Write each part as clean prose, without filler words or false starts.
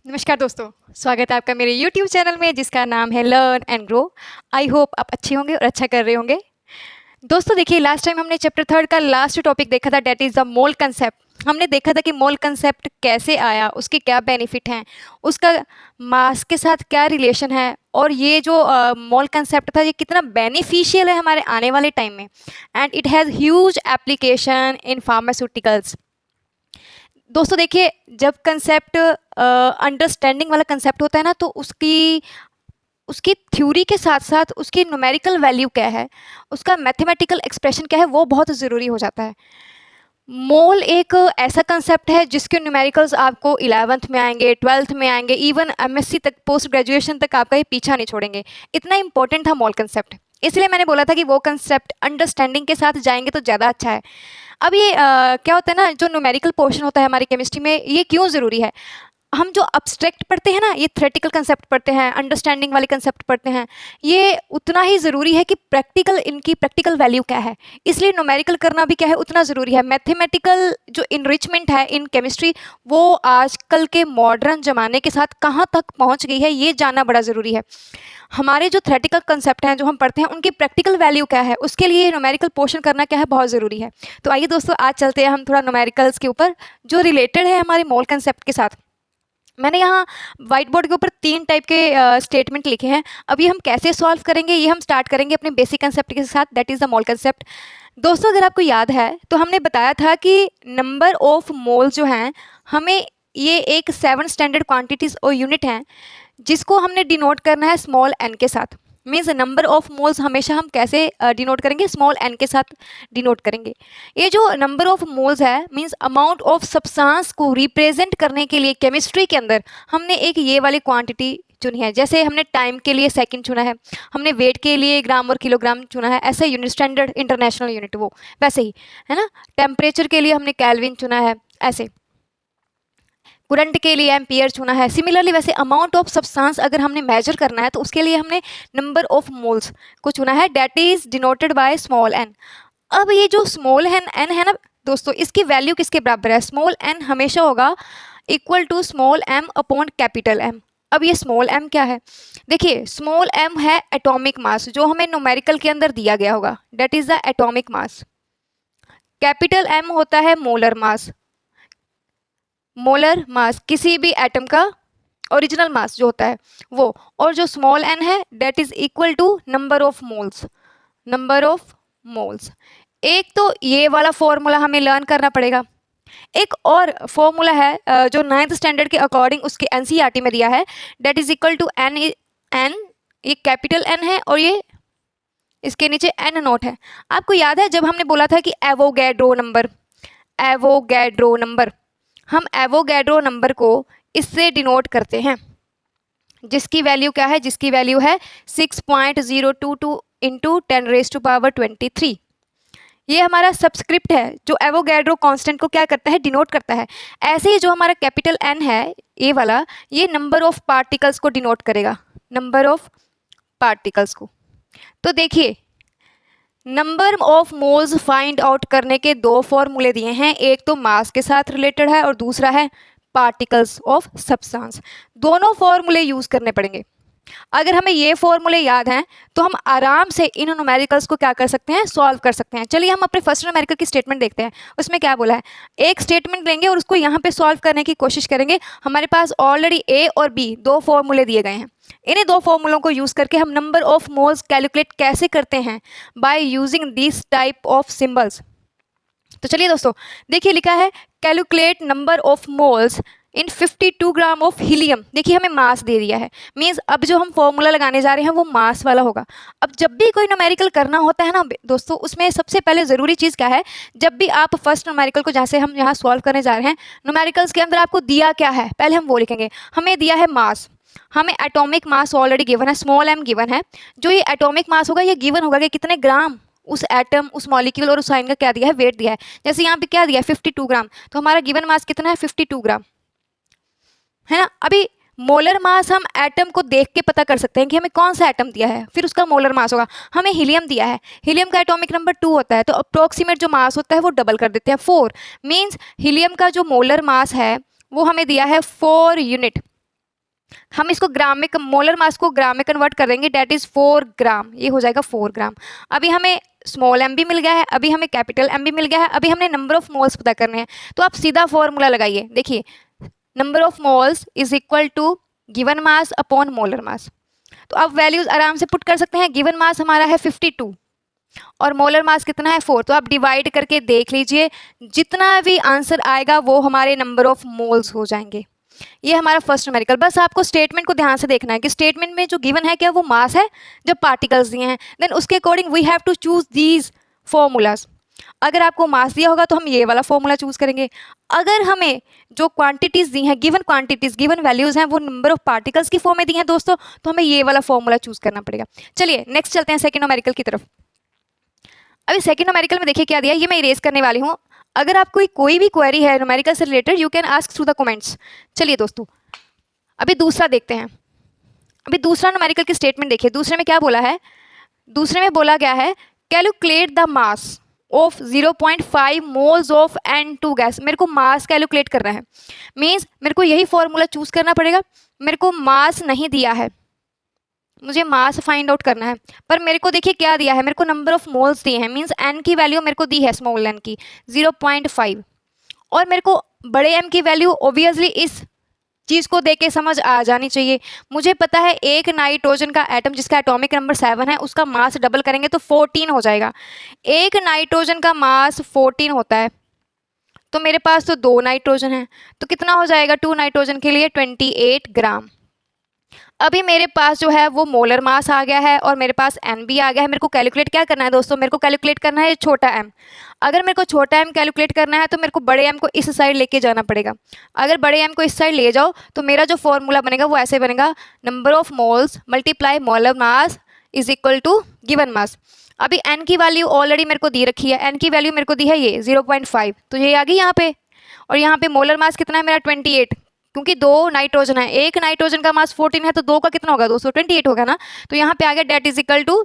नमस्कार दोस्तों, स्वागत है आपका मेरे YouTube चैनल में जिसका नाम है learn and grow. I hope आप अच्छे होंगे और अच्छा कर रहे होंगे। दोस्तों देखिए, लास्ट टाइम हमने चैप्टर 3 का लास्ट टॉपिक देखा था, that is the mole concept. हमने देखा था कि मोल कंसेप्ट कैसे आया, उसके क्या बेनिफिट हैं, उसका मास के साथ क्या रिलेशन है, और ये जो मोल कंसेप्ट था ये कितना बेनिफिशियल है हमारे आने वाले टाइम में। And it has huge application in pharmaceuticals. दोस्तों देखिए, जब कंसेप्ट अंडरस्टैंडिंग वाला कंसेप्ट होता है ना, तो उसकी उसकी थ्योरी के साथ साथ उसकी न्यूमेरिकल वैल्यू क्या है, उसका मैथमेटिकल एक्सप्रेशन क्या है, वो बहुत ज़रूरी हो जाता है। मोल एक ऐसा कंसेप्ट है जिसके न्यूमेरिकल्स आपको 11th में आएंगे, 12th में आएंगे, इवन एमएससी तक, पोस्ट ग्रेजुएशन तक आपका ये पीछा नहीं छोड़ेंगे। इतना इंपॉर्टेंट था मोल कंसेप्ट, इसलिए मैंने बोला था कि वो कंसेप्ट अंडरस्टैंडिंग के साथ जाएंगे तो ज़्यादा अच्छा है। अब ये क्या होता है ना, जो न्यूमेरिकल पोर्शन होता है हमारी केमिस्ट्री में, ये क्यों ज़रूरी है। हम जो अब्स्ट्रैक्ट पढ़ते हैं ना, ये थ्योरेटिकल कंसेप्ट पढ़ते हैं, अंडरस्टैंडिंग वाले कंसेप्ट पढ़ते हैं, ये उतना ही ज़रूरी है कि प्रैक्टिकल, इनकी प्रैक्टिकल वैल्यू क्या है। इसलिए न्यूमेरिकल करना भी क्या है, उतना ज़रूरी है। मैथमेटिकल जो इनरिचमेंट है इन केमिस्ट्री, वो आजकल के मॉडर्न ज़माने के साथ कहाँ तक पहुँच गई है, ये जानना बड़ा ज़रूरी है। हमारे जो थ्योरेटिकल कंसेप्ट हैं जो हम पढ़ते हैं, उनकी प्रैक्टिकल वैल्यू क्या है, उसके लिए न्यूमेरिकल पोर्शन करना क्या है, बहुत ज़रूरी है। तो आइए दोस्तों, आज चलते हैं हम थोड़ा न्यूमेरिकल्स के ऊपर जो रिलेटेड है हमारे मोल कंसेप्ट के साथ। मैंने यहाँ व्हाइट बोर्ड के ऊपर 3 टाइप के स्टेटमेंट लिखे हैं। अभी हम कैसे सॉल्व करेंगे, ये हम स्टार्ट करेंगे अपने बेसिक कंसेप्ट के साथ, that is the mole concept. दोस्तों अगर आपको याद है तो हमने बताया था कि नंबर ऑफ मोल जो हैं, हमें ये एक 7 स्टैंडर्ड क्वांटिटीज़ और यूनिट हैं जिसको हमने डिनोट करना है स्मॉल एन के साथ। मीन्स नंबर ऑफ मोल्स हमेशा हम कैसे डिनोट करेंगे, स्मॉल एन के साथ डिनोट करेंगे। ये जो नंबर ऑफ मोल्स है, मीन्स अमाउंट ऑफ सब्सटेंस को रिप्रेजेंट करने के लिए केमिस्ट्री के अंदर हमने एक ये वाली क्वांटिटी चुनी है। जैसे हमने टाइम के लिए सेकंड चुना है, हमने वेट के लिए ग्राम और किलोग्राम चुना है, ऐसे यूनिट स्टैंडर्ड इंटरनेशनल यूनिट वो वैसे ही है ना। टेम्परेचर के लिए हमने केल्विन चुना है, ऐसे करंट के लिए एम्पियर चुना है। सिमिलरली वैसे अमाउंट ऑफ सब्सटेंस अगर हमने मेजर करना है तो उसके लिए हमने नंबर ऑफ मोल्स को चुना है, that is denoted by small n. अब ये जो स्मॉल एन है ना दोस्तों, इसकी वैल्यू किसके बराबर है, स्मॉल एन हमेशा होगा equal to small m upon capital M. अब ये स्मॉल एम क्या है, देखिए स्मॉल एम है एटॉमिक मास जो हमें न्यूमेरिकल के अंदर दिया गया होगा, that is the atomic mass. Capital M होता है मोलर मास, मोलर मास किसी भी एटम का ओरिजिनल मास जो होता है वो। और जो स्मॉल एन है that is equal to number of moles, number of moles. एक तो ये वाला फॉर्मूला हमें लर्न करना पड़ेगा। एक और फॉर्मूला है जो 9th स्टैंडर्ड के अकॉर्डिंग उसके एनसीईआरटी में दिया है, that is equal to n n, ये कैपिटल एन है और ये इसके नीचे एन नोट है। आपको याद है जब हमने बोला था कि एवोगैड्रो नंबर, एवोगैड्रो नंबर, हम एवोगैड्रो नंबर को इससे डिनोट करते हैं, जिसकी वैल्यू क्या है, जिसकी वैल्यू है 6.022 इंटू 10⁻23। ये हमारा सबस्क्रिप्ट है जो एवोगैड्रो कांस्टेंट को क्या करता है, डिनोट करता है। ऐसे ही जो हमारा कैपिटल एन है ये वाला, ये नंबर ऑफ पार्टिकल्स को डिनोट करेगा, नंबर ऑफ पार्टिकल्स को। तो देखिए, number of moles find out करने के 2 फॉर्मूले दिए हैं, एक तो मास के साथ रिलेटेड है और दूसरा है पार्टिकल्स ऑफ सब्सटेंस। दोनों फॉर्मूले यूज करने पड़ेंगे। अगर हमें ये फॉर्मूले याद हैं तो हम आराम से इन न्यूमेरिकल्स को क्या कर सकते हैं, सॉल्व कर सकते हैं। चलिए हम अपने फर्स्ट न्यूमेरिकल की स्टेटमेंट देखते हैं, उसमें क्या बोला है। एक स्टेटमेंट लेंगे और उसको यहाँ पे सॉल्व करने की कोशिश करेंगे। हमारे पास ऑलरेडी ए और बी 2 फॉर्मूले दिए गए हैं, इन्हीं 2 फॉर्मूलों को यूज करके हम नंबर ऑफ मोल्स कैलकुलेट कैसे करते हैं, by using this type of symbols. तो चलिए दोस्तों देखिए, लिखा है calculate number of moles in 52 gram of helium. देखिए हमें मास दे दिया है, मीन्स अब जो हम फॉर्मूला लगाने जा रहे हैं वो मास वाला होगा। अब जब भी कोई न्यूमेरिकल करना होता है ना दोस्तों, उसमें सबसे पहले ज़रूरी चीज़ क्या है, जब भी आप फर्स्ट न्यूमेरिकल को, जैसे हम यहाँ सॉल्व करने जा रहे हैं, न्यूमेरिकल्स के अंदर आपको दिया क्या है, पहले हम वो लिखेंगे। हमें दिया है मास, हमें एटॉमिक मास ऑलरेडी गिवन है, स्मॉल एम गिवन है। जो ये एटॉमिक मास होगा ये गिवन होगा कि कितने ग्राम उस एटम, उस मॉलिक्यूल और उस आयन का क्या दिया है, वेट दिया है। जैसे यहाँ पे क्या दिया है, 52 ग्राम, तो हमारा गिवन मास कितना है, 52 ग्राम, है ना। अभी मोलर मास हम एटम को देख के पता कर सकते हैं कि हमें कौन सा एटम दिया है, फिर उसका मोलर मास होगा। हमें हीलियम दिया है, हीलियम का एटॉमिक नंबर 2 होता है, तो अप्रोक्सीमेट जो मास होता है वो डबल कर देते हैं, 4। मीन्स हीलियम का जो मोलर मास है वो हमें दिया है 4 यूनिट। हम इसको ग्राम में, मोलर मास को ग्राम में कन्वर्ट कर देंगे, डेट इज़ 4 ग्राम, ये हो जाएगा 4 ग्राम। अभी हमें स्मॉल एम भी मिल गया है, अभी हमें कैपिटल एम भी मिल गया है, अभी हमने नंबर ऑफ मोल्स पता करने हैं। तो आप सीधा फॉर्मूला लगाइए, देखिए number of moles is equal to given mass upon molar mass. तो आप वैल्यूज आराम से पुट कर सकते हैं। गिवन मास हमारा है 52 और मोलर मास कितना है 4, तो आप डिवाइड करके देख लीजिए, जितना भी आंसर आएगा वो हमारे नंबर ऑफ मोल्स हो जाएंगे। ये हमारा फर्स्ट न्यूमेरिकल। बस आपको स्टेटमेंट को ध्यान से देखना है कि स्टेटमेंट में जो गिवन है क्या वो मास है, जब पार्टिकल्स दिए हैं, देन उसके according we have to choose these formulas. अगर आपको मास दिया होगा तो हम ये वाला फॉर्मूला चूज करेंगे। अगर हमें जो क्वांटिटीज दी हैं, गिवन क्वांटिटीज, गिवन वैल्यूज हैं, वो नंबर ऑफ पार्टिकल्स की फॉर्म में दी हैं दोस्तों, तो हमें ये वाला फॉर्मूला चूज करना पड़ेगा। चलिए नेक्स्ट चलते हैं सेकंड न्यूमेरिकल की तरफ। अभी सेकंड न्यूमेरिकल में देखिए क्या दिया, ये मैं इरेज करने वाली हूँ। अगर आपको कोई भी क्वेरी है न्यूमेरिकल से related, you can ask through the comments. चलिए दोस्तों अभी दूसरा देखते हैं। अभी दूसरा न्यूमेरिकल की स्टेटमेंट देखिए, दूसरे में क्या बोला है, दूसरे में बोला गया है calculate the mass of 0.5 moles of N2 gas. मेरे को मास कैलकुलेट करना है, मीन्स मेरे को यही फॉर्मूला चूज करना पड़ेगा। मेरे को मास नहीं दिया है, मुझे मास फाइंड आउट करना है, पर मेरे को देखिए क्या दिया है, मेरे को नंबर ऑफ मोल्स दिए हैं, मीन्स एन की वैल्यू मेरे को दी है स्मॉल एन की 0.5, और मेरे को बड़े एम की वैल्यू ऑब्वियसली इस चीज़ को देख के समझ आ जानी चाहिए। मुझे पता है एक नाइट्रोजन का एटम जिसका एटॉमिक नंबर 7 है, उसका मास डबल करेंगे तो 14 हो जाएगा। एक नाइट्रोजन का मास 14 होता है, तो मेरे पास तो 2 नाइट्रोजन है, तो कितना हो जाएगा 2 नाइट्रोजन के लिए 28 ग्राम। अभी मेरे पास जो है वो मोलर मास आ गया है और मेरे पास एन भी आ गया है। मेरे को कैलकुलेट क्या करना है दोस्तों, मेरे को कैलकुलेट करना है छोटा एम। अगर मेरे को छोटा एम कैलकुलेट करना है तो मेरे को बड़े एम को इस साइड लेके जाना पड़ेगा। अगर बड़े एम को इस साइड ले जाओ तो मेरा जो फॉर्मूला बनेगा वो ऐसे बनेगा, number of moles multiply molar mass is equal to given mass. अभी एन की वैल्यू ऑलरेडी मेरे को दी रखी है, एन की वैल्यू मेरे को दी है ये 0.5, तो ये आ गई यहाँ पे। और यहाँ पे मोलर मास कितना है मेरा 28, क्योंकि 2 नाइट्रोजन है, एक नाइट्रोजन का मास 14 है, तो 2 का कितना होगा दोस्तों 28 होगा ना। तो यहाँ पे आ गया that is equal to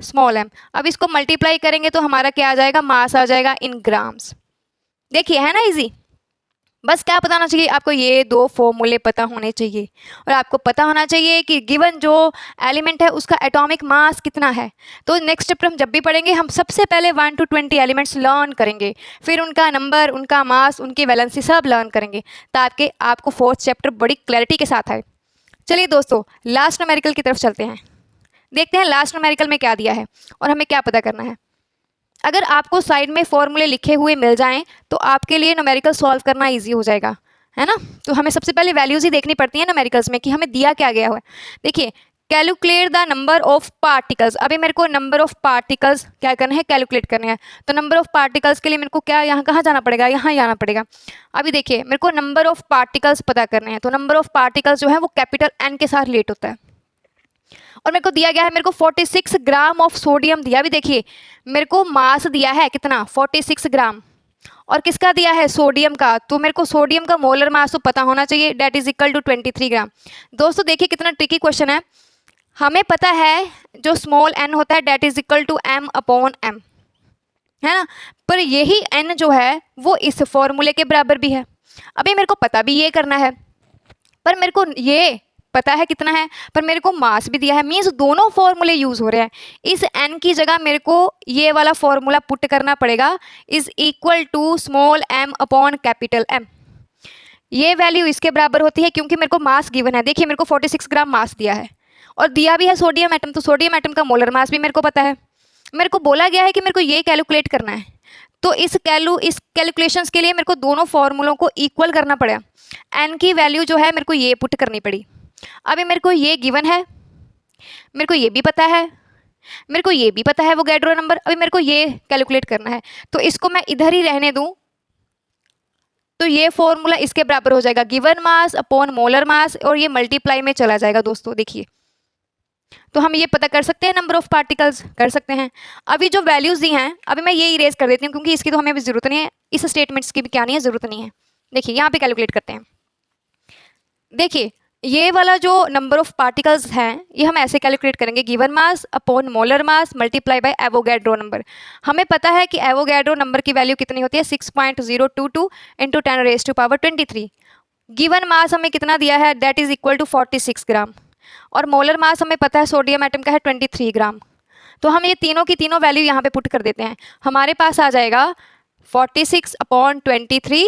small m. अब इसको मल्टीप्लाई करेंगे तो हमारा क्या आ जाएगा, मास आ जाएगा इन ग्राम्स। देखिए है ना इजी। बस क्या पता होना चाहिए आपको, ये 2 फॉर्मूले पता होने चाहिए, और आपको पता होना चाहिए कि गिवन जो एलिमेंट है उसका एटॉमिक मास कितना है। तो नेक्स्ट चैप्टर हम जब भी पढ़ेंगे हम सबसे पहले 1 to 20 एलिमेंट्स लर्न करेंगे, फिर उनका नंबर, उनका मास, उनकी वैलेंसी सब लर्न करेंगे, ताकि आपको 4th चैप्टर बड़ी क्लैरिटी के साथ आए। चलिए दोस्तों लास्ट न्यूमेरिकल की तरफ चलते हैं, देखते हैं लास्ट न्यूमेरिकल में क्या दिया है और हमें क्या पता करना है। अगर आपको साइड में फॉर्मूले लिखे हुए मिल जाएं तो आपके लिए न्यूमेरिकल सॉल्व करना इजी हो जाएगा, है ना। तो हमें सबसे पहले वैल्यूज ही देखनी पड़ती है न्यूमेरिकल्स में कि हमें दिया क्या गया हुआ है। देखिए calculate the number of particles. अभी मेरे को नंबर ऑफ पार्टिकल्स क्या करना है, कैलकुलेट करने हैं। तो नंबर ऑफ पार्टिकल्स के लिए मेरे को क्या, यहाँ कहाँ जाना पड़ेगा, यहाँ जाना पड़ेगा। अभी देखिए मेरे को नंबर ऑफ पार्टिकल्स पता करने हैं, तो नंबर ऑफ पार्टिकल्स जो है वो कैपिटल एन के साथ रिलेट होता है। और मेरे को दिया गया है, मेरे को 46 ग्राम ऑफ सोडियम दिया। अभी देखिए मेरे को मास दिया है कितना 46 ग्राम, और किसका दिया है, सोडियम का। तो मेरे को सोडियम का मोलर मास तो पता होना चाहिए, डेट इज इक्वल टू 23 ग्राम। दोस्तों देखिए कितना ट्रिकी क्वेश्चन है। हमें पता है जो स्मॉल एन होता है that is equal to m upon M, है ना, पर यही एन जो है वो इस फॉर्मूले के बराबर भी है। अभी मेरे को पता भी ये करना है, पर मेरे को ये पता है कितना है, पर मेरे को मास भी दिया है, मीन्स दोनों फॉर्मूले यूज हो रहे हैं। इस एन की जगह मेरे को ये वाला फॉर्मूला पुट करना पड़ेगा, is equal to small m upon capital M. ये वैल्यू इसके बराबर होती है क्योंकि मेरे को मास गिवन है। देखिए मेरे को 46 ग्राम मास दिया है और दिया भी है सोडियम एटम, तो सोडियम एटम का मोलर मास भी मेरे को पता है। मेरे को बोला गया है कि मेरे को ये कैलकुलेट करना है, तो इस कैलकुलेशंस के लिए मेरे को दोनों फॉर्मूलों को इक्वल करना पड़ा। एन की वैल्यू जो है मेरे को ये पुट करनी पड़ी। अभी मेरे को ये गिवन है, मेरे को ये भी पता है, मेरे को ये भी पता है वो गैड्रो नंबर। अभी मेरे को ये कैलकुलेट करना है, तो इसको मैं इधर ही रहने दूं तो ये फॉर्मूला इसके बराबर हो जाएगा, गिवन मास अपॉन मोलर मास, और ये मल्टीप्लाई में चला जाएगा दोस्तों। देखिए तो हम ये पता कर सकते हैं नंबर ऑफ पार्टिकल्स, कर सकते हैं। अभी जो वैल्यूज दी हैं अभी मैं ये इरेज कर देती हूँ क्योंकि इसकी तो हमें अभी जरूरत नहीं है, इस स्टेटमेंट्स की भी क्या नहीं है, जरूरत नहीं है। देखिए यहाँ पे कैलकुलेट करते हैं। देखिए ये वाला जो नंबर ऑफ पार्टिकल्स हैं ये हम ऐसे कैलकुलेट करेंगे, given mass upon molar mass multiply by Avogadro number. हमें पता है कि एवोगैड्रो नंबर की वैल्यू कितनी होती है, 6.022 × 10⁻23। गिवन मास हमें कितना दिया है, दैट इज इक्वल टू 46 ग्राम, और मोलर मास हमें पता है सोडियम एटम का है 23 ग्राम। तो हम ये तीनों की तीनों वैल्यू यहाँ पे पुट कर देते हैं, हमारे पास आ जाएगा 46/23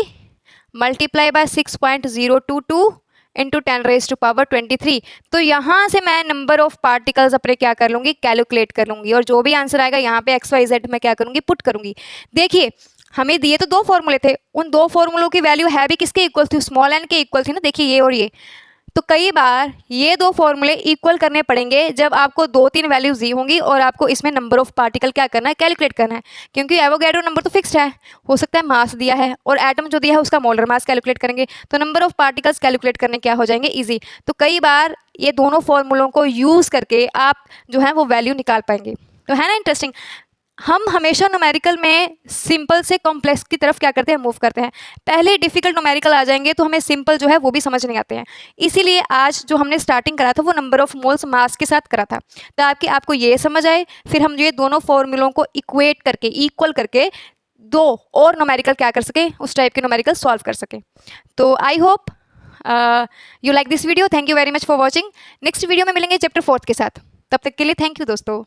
मल्टीप्लाई बाय 6.022 इंटू 10⁻⁻23। तो यहाँ से मैं नंबर ऑफ पार्टिकल्स अपने क्या कर लूँगी, कैलकुलेट कर लूँगी, और जो भी आंसर आएगा यहाँ पे XYZ मैं क्या करूँगी, पुट करूँगी। देखिए हमें दिए तो दो फॉर्मूले थे, उन दो फॉर्मूलों की वैल्यू है भी किसके इक्वल थी, स्मॉल एन के इक्वल थी ना, देखिए ये और ये। तो कई बार ये दो फॉर्मूले इक्वल करने पड़ेंगे जब आपको 2-3 वैल्यूज दी होंगी और आपको इसमें नंबर ऑफ पार्टिकल क्या करना है, कैलकुलेट करना है, क्योंकि एवोगैड्रो नंबर तो फिक्स्ड है, हो सकता है मास दिया है और एटम जो दिया है उसका मोलर मास कैलकुलेट करेंगे, तो नंबर ऑफ पार्टिकल्स कैलकुलेट करने क्या हो जाएंगे, ईजी। तो कई बार ये दोनों फॉर्मूलों को यूज़ करके आप जो है वो वैल्यू निकाल पाएंगे। तो है ना इंटरेस्टिंग। हम हमेशा न्यूमेरिकल में सिंपल से कॉम्प्लेक्स की तरफ क्या करते हैं, मूव करते हैं। पहले डिफिकल्ट न्यूमेरिकल आ जाएंगे तो हमें सिंपल जो है वो भी समझ नहीं आते हैं। इसीलिए आज जो हमने स्टार्टिंग करा था वो नंबर ऑफ मोल्स मास के साथ करा था, ताकि आपको ये समझ आए, फिर हम ये दोनों फॉर्मूलों को इक्वेट करके, इक्वल करके दो और न्यूमेरिकल क्या कर सके, उस टाइप के न्यूमेरिकल सॉल्व कर सके। तो I hope you like this video. Thank you very much for watching. Next video में मिलेंगे चैप्टर 4 के साथ, तब तक के लिए थैंक यू दोस्तों।